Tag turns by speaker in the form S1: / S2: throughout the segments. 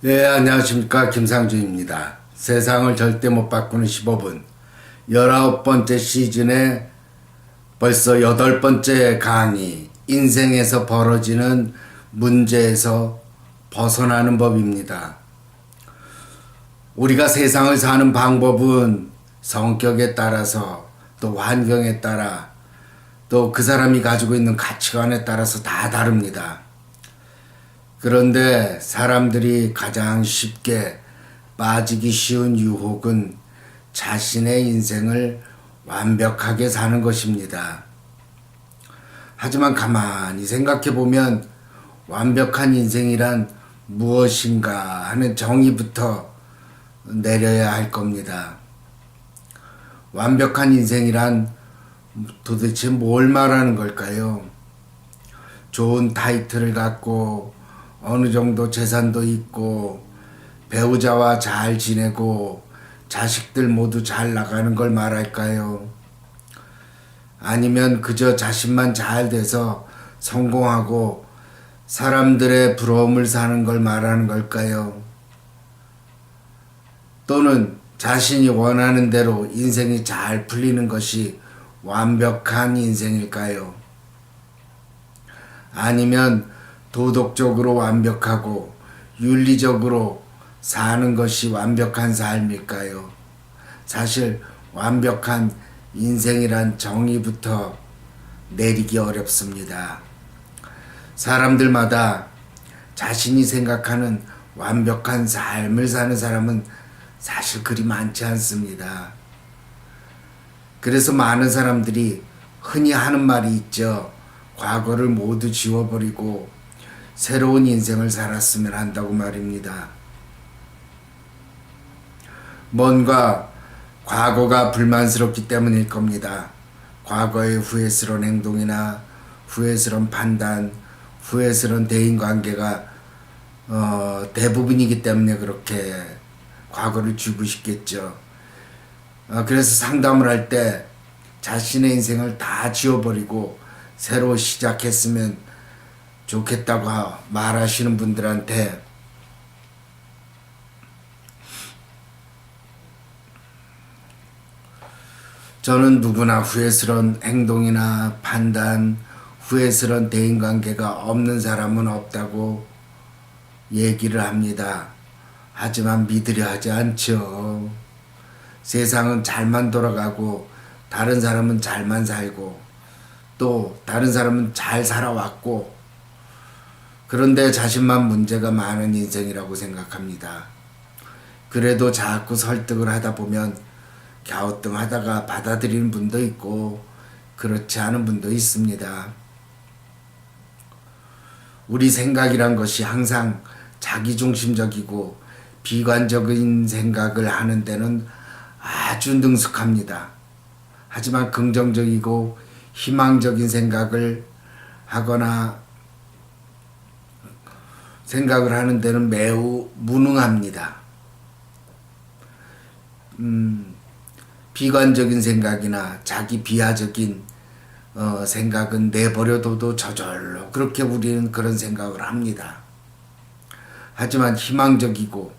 S1: 네, 안녕하십니까. 김상준입니다. 세상을 절대 못 바꾸는 15분. 19번째 시즌에 벌써 8번째 강의. 인생에서 벌어지는 문제에서 벗어나는 법입니다. 우리가 세상을 사는 방법은 성격에 따라서 또 환경에 따라 또 그 사람이 가지고 있는 가치관에 따라서 다 다릅니다. 그런데 사람들이 가장 쉽게 빠지기 쉬운 유혹은 자신의 인생을 완벽하게 사는 것입니다. 하지만 가만히 생각해 보면 완벽한 인생이란 무엇인가 하는 정의부터 내려야 할 겁니다. 완벽한 인생이란 도대체 뭘 말하는 걸까요? 좋은 타이틀을 갖고 어느 정도 재산도 있고 배우자와 잘 지내고 자식들 모두 잘 나가는 걸 말할까요? 아니면 그저 자신만 잘 돼서 성공하고 사람들의 부러움을 사는 걸 말하는 걸까요? 또는 자신이 원하는 대로 인생이 잘 풀리는 것이 완벽한 인생일까요? 아니면 도덕적으로 완벽하고 윤리적으로 사는 것이 완벽한 삶일까요? 사실 완벽한 인생이란 정의부터 내리기 어렵습니다. 사람들마다 자신이 생각하는 완벽한 삶을 사는 사람은 사실 그리 많지 않습니다. 그래서 많은 사람들이 흔히 하는 말이 있죠. 과거를 모두 지워버리고 새로운 인생을 살았으면 한다고 말입니다. 뭔가 과거가 불만스럽기 때문일 겁니다. 과거의 후회스러운 행동이나 후회스러운 판단, 후회스러운 대인관계가 대부분이기 때문에 그렇게 과거를 쥐고 싶겠죠. 그래서 상담을 할 때 자신의 인생을 다 지워버리고 새로 시작했으면 좋겠다고 말하시는 분들한테 저는 누구나 후회스러운 행동이나 판단, 후회스러운 대인관계가 없는 사람은 없다고 얘기를 합니다. 하지만 믿으려 하지 않죠. 세상은 잘만 돌아가고 다른 사람은 잘만 살고 또 다른 사람은 잘 살아왔고 그런데 자신만 문제가 많은 인생이라고 생각합니다. 그래도 자꾸 설득을 하다 보면 갸우뚱하다가 받아들이는 분도 있고 그렇지 않은 분도 있습니다. 우리 생각이란 것이 항상 자기중심적이고 비관적인 생각을 하는 데는 아주 능숙합니다. 하지만 긍정적이고 희망적인 생각을 하거나 생각을 하는 데는 매우 무능합니다. 비관적인 생각이나 자기 비하적인 생각은 내버려둬도 저절로 그렇게 우리는 그런 생각을 합니다. 하지만 희망적이고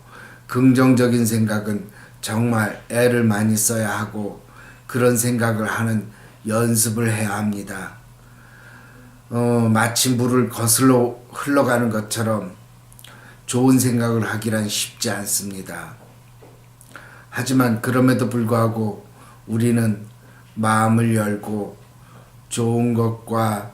S1: 긍정적인 생각은 정말 애를 많이 써야 하고 그런 생각을 하는 연습을 해야 합니다. 마치 물을 거슬러 흘러가는 것처럼 좋은 생각을 하기란 쉽지 않습니다. 하지만 그럼에도 불구하고 우리는 마음을 열고 좋은 것과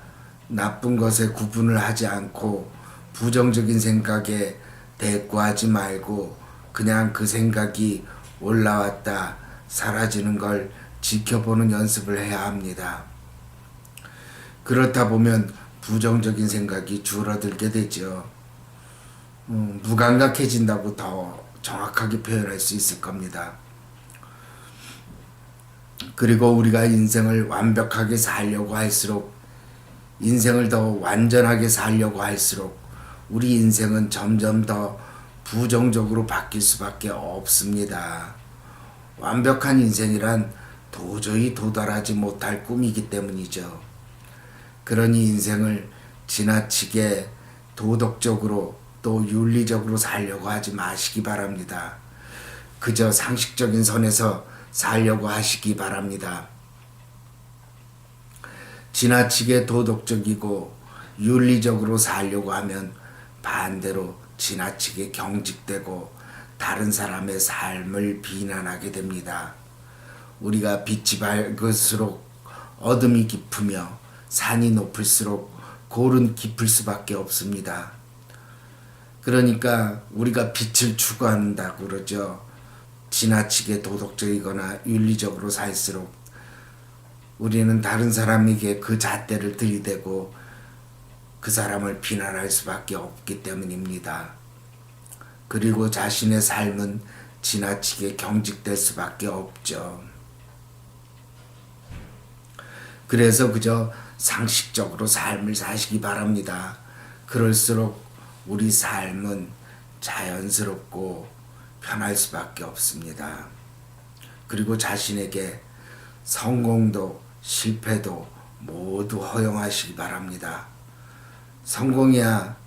S1: 나쁜 것의 구분을 하지 않고 부정적인 생각에 대꾸하지 말고 그냥 그 생각이 올라왔다 사라지는 걸 지켜보는 연습을 해야 합니다. 그렇다 보면 부정적인 생각이 줄어들게 되죠. 무감각해진다고 더 정확하게 표현할 수 있을 겁니다. 그리고 우리가 인생을 완벽하게 살려고 할수록 인생을 더 완전하게 살려고 할수록 우리 인생은 점점 더 부정적으로 바뀔 수밖에 없습니다. 완벽한 인생이란 도저히 도달하지 못할 꿈이기 때문이죠. 그러니 인생을 지나치게 도덕적으로 또 윤리적으로 살려고 하지 마시기 바랍니다. 그저 상식적인 선에서 살려고 하시기 바랍니다. 지나치게 도덕적이고 윤리적으로 살려고 하면 반대로 지나치게 경직되고 다른 사람의 삶을 비난하게 됩니다. 우리가 빛이 밝을수록 어둠이 깊으며 산이 높을수록 골은 깊을 수밖에 없습니다. 그러니까 우리가 빛을 추구한다고 그러죠. 지나치게 도덕적이거나 윤리적으로 살수록 우리는 다른 사람에게 그 잣대를 들이대고 그 사람을 비난할 수밖에 없기 때문입니다. 그리고 자신의 삶은 지나치게 경직될 수밖에 없죠. 그래서 그저 상식적으로 삶을 사시기 바랍니다. 그럴수록 우리 삶은 자연스럽고 편할 수밖에 없습니다. 그리고 자신에게 성공도 실패도 모두 허용하시기 바랍니다. 성공이야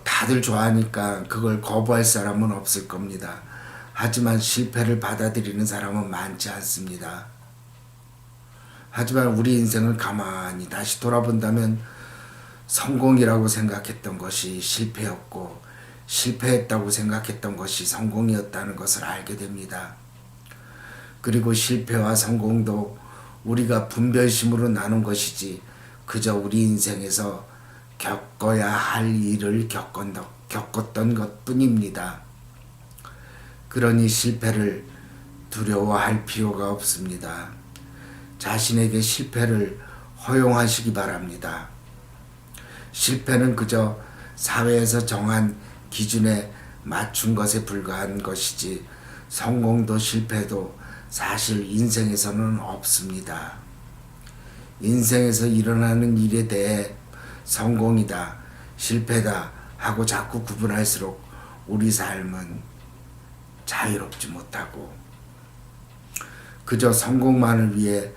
S1: 다들 좋아하니까 그걸 거부할 사람은 없을 겁니다. 하지만 실패를 받아들이는 사람은 많지 않습니다. 하지만 우리 인생을 가만히 다시 돌아본다면 성공이라고 생각했던 것이 실패였고 실패했다고 생각했던 것이 성공이었다는 것을 알게 됩니다. 그리고 실패와 성공도 우리가 분별심으로 나눈 것이지 그저 우리 인생에서 겪어야 할 일을 겪었던 것뿐입니다. 그러니 실패를 두려워할 필요가 없습니다. 자신에게 실패를 허용하시기 바랍니다. 실패는 그저 사회에서 정한 기준에 맞춘 것에 불과한 것이지 성공도 실패도 사실 인생에서는 없습니다. 인생에서 일어나는 일에 대해 성공이다, 실패다 하고 자꾸 구분할수록 우리 삶은 자유롭지 못하고 그저 성공만을 위해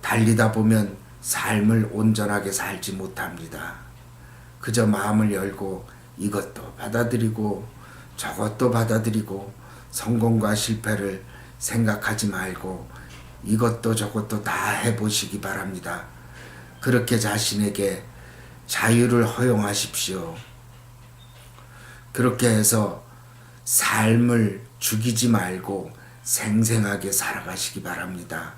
S1: 달리다 보면 삶을 온전하게 살지 못합니다. 그저 마음을 열고 이것도 받아들이고 저것도 받아들이고 성공과 실패를 생각하지 말고 이것도 저것도 다 해보시기 바랍니다. 그렇게 자신에게 자유를 허용하십시오. 그렇게 해서 삶을 죽이지 말고 생생하게 살아가시기 바랍니다.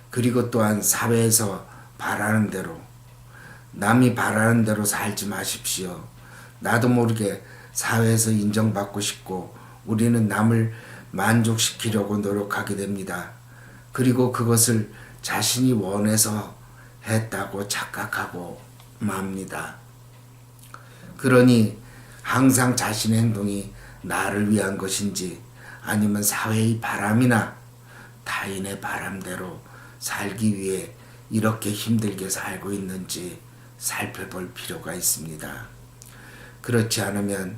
S1: 그리고 또한 사회에서 바라는 대로 남이 바라는 대로 살지 마십시오. 나도 모르게 사회에서 인정받고 싶고 우리는 남을 만족시키려고 노력하게 됩니다. 그리고 그것을 자신이 원해서 했다고 착각하고 맙니다. 그러니 항상 자신의 행동이 나를 위한 것인지 아니면 사회의 바람이나 타인의 바람대로 살기 위해 이렇게 힘들게 살고 있는지 살펴볼 필요가 있습니다. 그렇지 않으면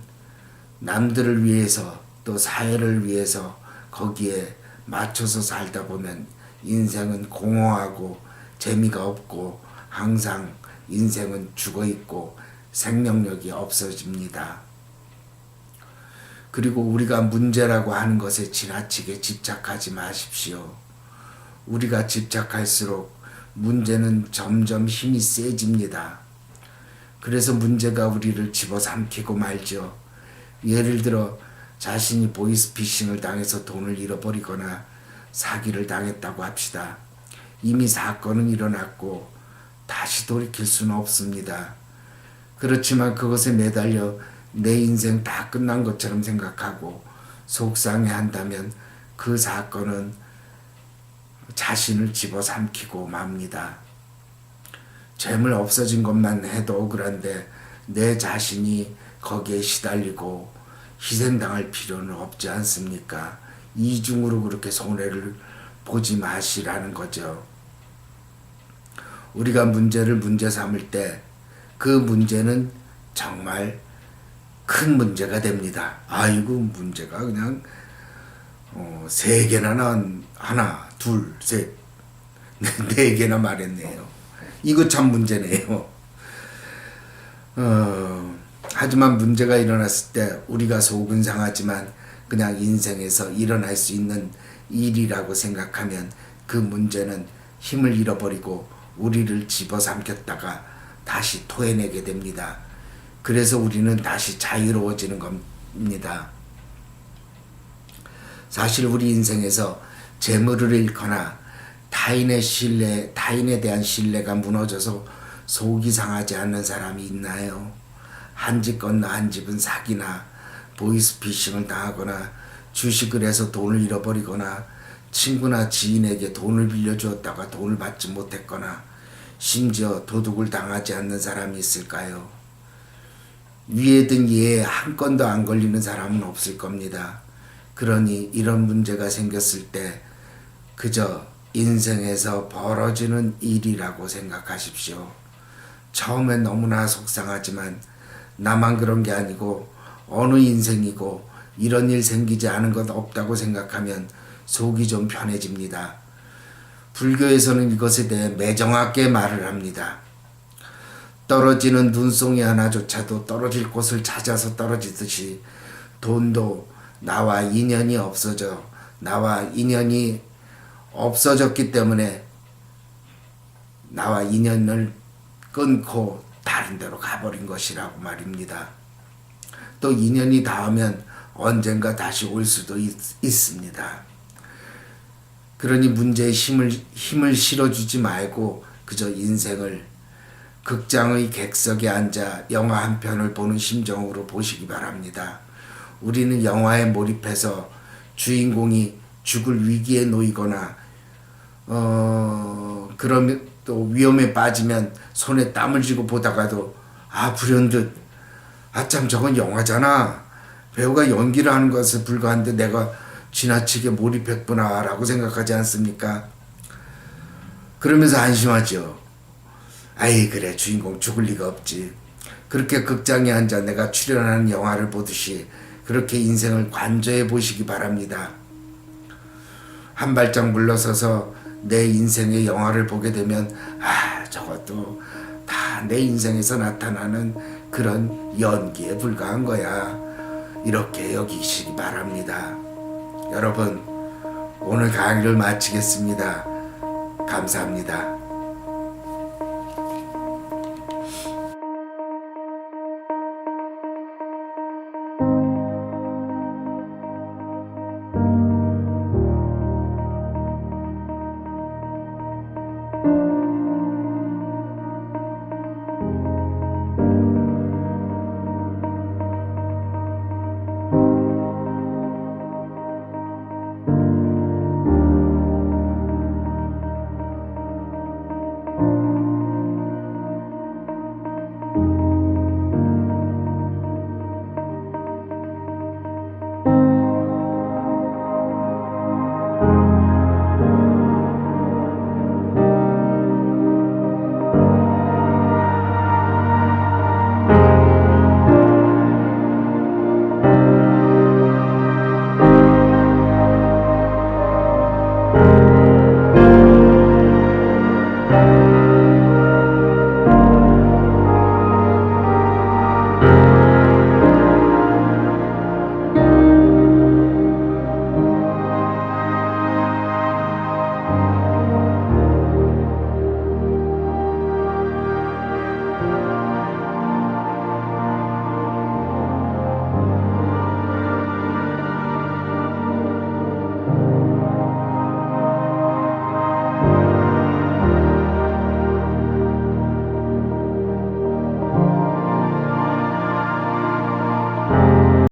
S1: 남들을 위해서 또 사회를 위해서 거기에 맞춰서 살다 보면 인생은 공허하고 재미가 없고 항상 인생은 죽어있고 생명력이 없어집니다. 그리고 우리가 문제라고 하는 것에 지나치게 집착하지 마십시오. 우리가 집착할수록 문제는 점점 힘이 세집니다. 그래서 문제가 우리를 집어삼키고 말죠. 예를 들어 자신이 보이스피싱을 당해서 돈을 잃어버리거나 사기를 당했다고 합시다. 이미 사건은 일어났고 다시 돌이킬 수는 없습니다. 그렇지만 그것에 매달려 내 인생 다 끝난 것처럼 생각하고 속상해한다면 그 사건은 자신을 집어삼키고 맙니다. 죄물 없어진 것만 해도 억울한데 내 자신이 거기에 시달리고 희생당할 필요는 없지 않습니까? 이중으로 그렇게 손해를 보지 마시라는 거죠. 우리가 문제를 문제 삼을 때 그 문제는 정말 큰 문제가 됩니다. 아이고 문제가 그냥 3개나 난 하나 둘 셋 4개나 말했네요. 이거 참 문제네요. 하지만 문제가 일어났을 때 우리가 속은 상하지만 그냥 인생에서 일어날 수 있는 일이라고 생각하면 그 문제는 힘을 잃어버리고 우리를 집어삼켰다가 다시 토해내게 됩니다. 그래서 우리는 다시 자유로워지는 겁니다. 사실 우리 인생에서 재물을 잃거나 타인에 대한 신뢰가 무너져서 속이 상하지 않는 사람이 있나요? 한 집 건너 한 집은 사기나 보이스피싱을 당하거나 주식을 해서 돈을 잃어버리거나 친구나 지인에게 돈을 빌려주었다가 돈을 받지 못했거나 심지어 도둑을 당하지 않는 사람이 있을까요? 위에 든 예에 한 건도 안 걸리는 사람은 없을 겁니다. 그러니 이런 문제가 생겼을 때 그저 인생에서 벌어지는 일이라고 생각하십시오. 처음엔 너무나 속상하지만 나만 그런 게 아니고 어느 인생이고 이런 일 생기지 않은 것 없다고 생각하면 속이 좀 편해집니다. 불교에서는 이것에 대해 매정하게 말을 합니다. 떨어지는 눈송이 하나조차도 떨어질 곳을 찾아서 떨어지듯이 돈도 나와 인연이 없어졌기 때문에 나와 인연을 끊고 다른 데로 가버린 것이라고 말입니다. 또 인연이 닿으면 언젠가 다시 올 수도 있습니다. 그러니 문제에 힘을 실어주지 말고 그저 인생을 극장의 객석에 앉아 영화 한 편을 보는 심정으로 보시기 바랍니다. 우리는 영화에 몰입해서 주인공이 죽을 위기에 놓이거나 그러면 또 위험에 빠지면 손에 땀을 쥐고 보다가도 불현듯 참 저건 영화잖아. 배우가 연기를 하는 것에 불과한데 내가 지나치게 몰입했구나 라고 생각하지 않습니까? 그러면서 안심하죠. 그래 주인공 죽을 리가 없지. 그렇게 극장에 앉아 내가 출연하는 영화를 보듯이 그렇게 인생을 관조해 보시기 바랍니다. 한 발짝 물러서서 내 인생의 영화를 보게 되면 저것도 다 내 인생에서 나타나는 그런 연기에 불과한 거야. 이렇게 여기시기 바랍니다. 여러분, 오늘 강의를 마치겠습니다. 감사합니다.